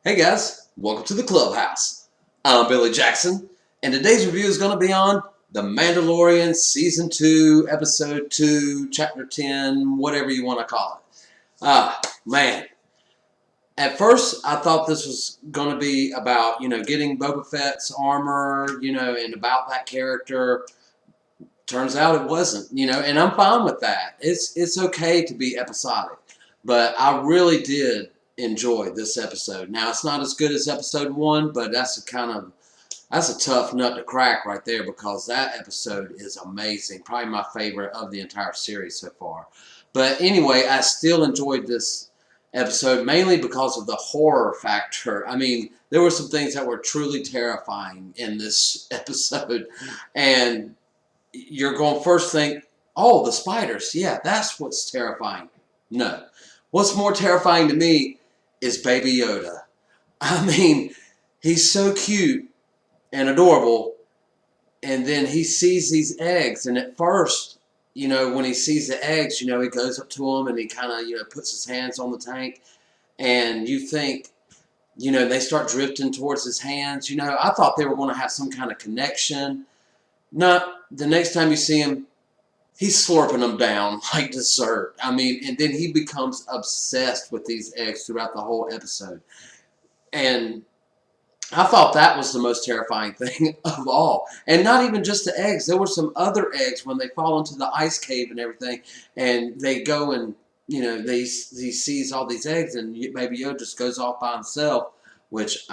Hey guys, welcome to the Clubhouse. I'm Billy Jackson, and today's review is going to be on The Mandalorian Season 2, Episode 2, Chapter 10, whatever you want to call it. Man. At first, I thought this was going to be about, getting Boba Fett's armor, and about that character. Turns out it wasn't, and I'm fine with that. It's okay to be episodic, but I really did enjoy this episode. Now it's not as good as episode 1, but that's a tough nut to crack right there because that episode is amazing. Probably my favorite of the entire series so far. But anyway, I still enjoyed this episode mainly because of the horror factor. I mean, there were some things that were truly terrifying in this episode, and you're going to first think, oh, the spiders. Yeah, that's what's terrifying. No. What's more terrifying to me is Baby Yoda. I mean, he's so cute and adorable, and then he sees these eggs, and at first, when he sees the eggs, he goes up to them and he kind of, puts his hands on the tank, and you think, they start drifting towards his hands. I thought they were going to have some kind of connection. Not the next time you see him, he's slurping them down like dessert. I mean, and then he becomes obsessed with these eggs throughout the whole episode. And I thought that was the most terrifying thing of all. And not even just the eggs. There were some other eggs when they fall into the ice cave and everything. And they go and, he sees all these eggs. And Baby Yoda just goes off by himself, which,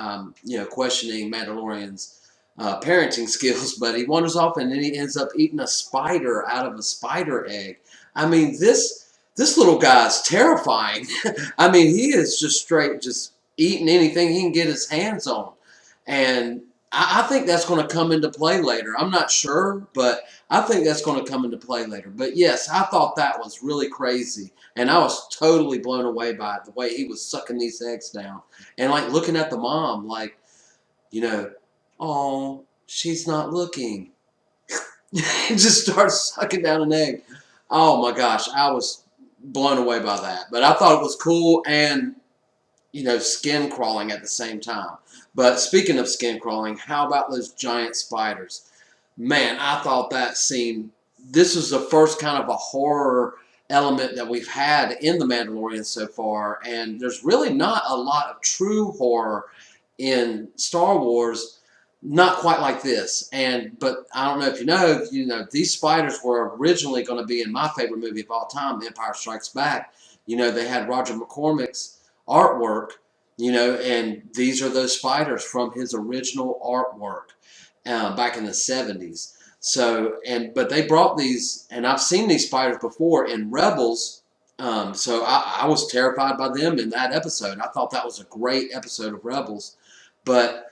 questioning Mandalorian's parenting skills. But he wanders off and then he ends up eating a spider out of a spider egg. I mean, this little guy's terrifying. I mean, he is just straight just eating anything he can get his hands on. And I think that's going to come into play later. I'm not sure, but I think that's going to come into play later. But yes, I thought that was really crazy. And I was totally blown away by it, the way he was sucking these eggs down. And like looking at the mom, like, oh, she's not looking. Just starts sucking down an egg. Oh my gosh, I was blown away by that. But I thought it was cool and skin crawling at the same time. But speaking of skin crawling, how about those giant spiders? Man, I thought that scene, this was the first kind of a horror element that we've had in The Mandalorian so far, and there's really not a lot of true horror in Star Wars, not quite like this. But I don't know if these spiders were originally going to be in my favorite movie of all time, Empire Strikes Back. They had Roger McCormick's artwork, and these are those spiders from his original artwork back in the 70s. So, but they brought these, and I've seen these spiders before in Rebels. So I was terrified by them in that episode. I thought that was a great episode of Rebels. But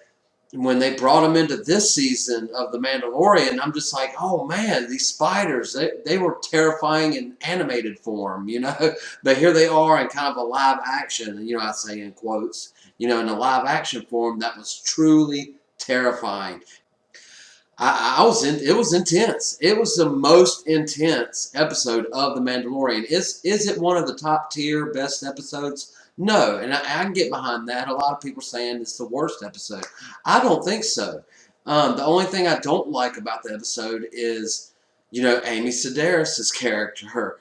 when they brought them into this season of The Mandalorian, I'm just like, oh man, these spiders, they were terrifying in animated form, But here they are in kind of a live action, I say in quotes, in a live action form that was truly terrifying. It was intense. It was the most intense episode of The Mandalorian. Is it one of the top tier best episodes? No, and I can get behind that. A lot of people saying it's the worst episode. I don't think so. The only thing I don't like about the episode is, Amy Sedaris' character,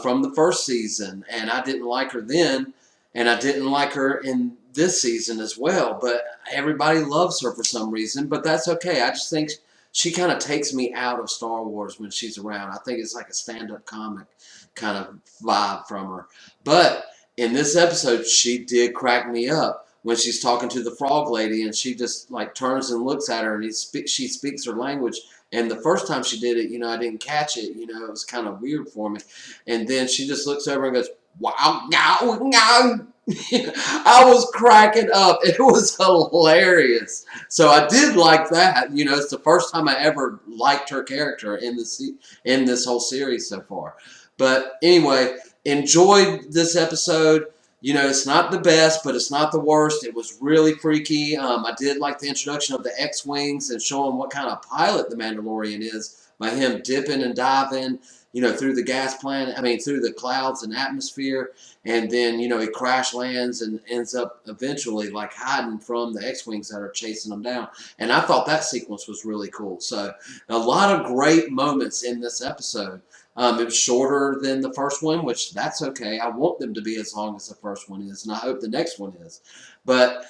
from the first season. And I didn't like her then, and I didn't like her in this season as well. But everybody loves her for some reason, but that's okay. I just think she kind of takes me out of Star Wars when she's around. I think it's like a stand-up comic kind of vibe from her. But in this episode, she did crack me up when she's talking to the frog lady, and she just like turns and looks at her, and she speaks her language. And the first time she did it, I didn't catch it. It was kind of weird for me. And then she just looks over and goes, "Wow, wow, wow." I was cracking up. It was hilarious. So I did like that. It's the first time I ever liked her character in this whole series so far. But anyway, enjoyed this episode. It's not the best, but it's not the worst. It was really freaky. I did like the introduction of the X-Wings and showing what kind of pilot the Mandalorian is by him dipping and diving, through the gas plant, through the clouds and atmosphere, and then, he crash lands and ends up eventually like hiding from the X-Wings that are chasing them down. And I thought that sequence was really cool. So a lot of great moments in this episode. It was shorter than the first one, which that's okay. I want them to be as long as the first one is, and I hope the next one is. But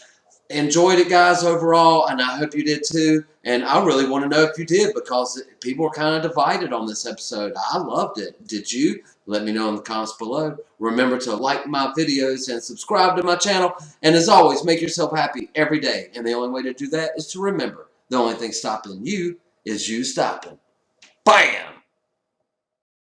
enjoyed it, guys, overall, and I hope you did too. And I really want to know if you did, because people are kind of divided on this episode. I loved it. Did you? Let me know in the comments below. Remember to like my videos and subscribe to my channel. And as always, make yourself happy every day. And the only way to do that is to remember the only thing stopping you is you stopping. Bam!